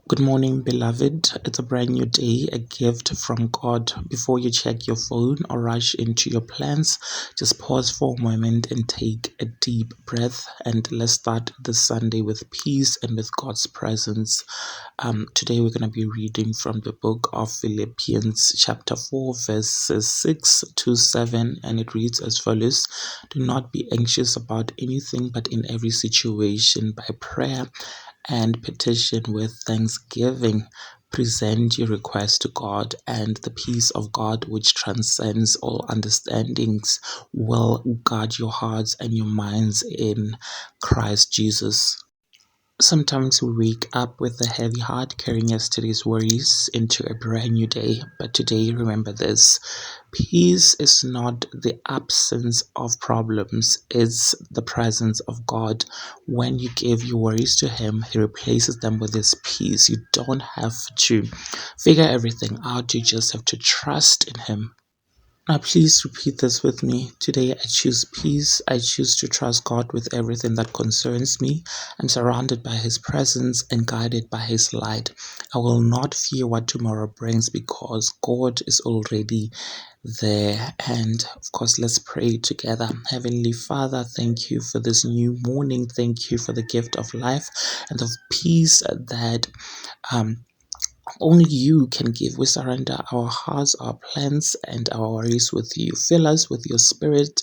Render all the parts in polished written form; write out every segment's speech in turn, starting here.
Good morning, beloved. It's a brand new day, a gift from God. Before you check your phone or rush into your plans, just pause for a moment and take a deep breath. And let's start this Sunday with peace and with God's presence. Today we're going to be reading from the book of Philippians, chapter 4, verses 6 to 7, and it reads as follows: Do not be anxious about anything, but in every situation, by prayer and petition with thanksgiving, present your request to God, and the peace of God, which transcends all understandings, will guard your hearts and your minds in Christ Jesus. Sometimes we wake up with a heavy heart, carrying yesterday's worries into a brand new day. But today, remember this: peace is not the absence of problems, it's the presence of God. When you give your worries to Him, He replaces them with His peace. You don't have to figure everything out, you just have to trust in Him. Now, please repeat this with me. Today, I choose peace. I choose to trust God with everything that concerns me. I'm surrounded by His presence and guided by His light. I will not fear what tomorrow brings because God is already there. And of course, let's pray together. Heavenly Father, thank you for this new morning. Thank you for the gift of life and of peace that only you can give. We surrender our hearts, our plans, and our worries with you. Fill us with your spirit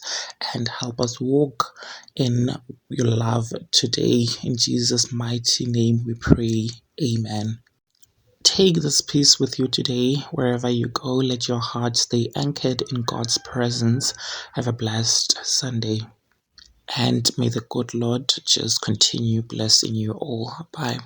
and help us walk in your love today. In Jesus' mighty name we pray. Amen. Take this peace with you today. Wherever you go, let your heart stay anchored in God's presence. Have a blessed Sunday. And may the good Lord just continue blessing you all. Bye.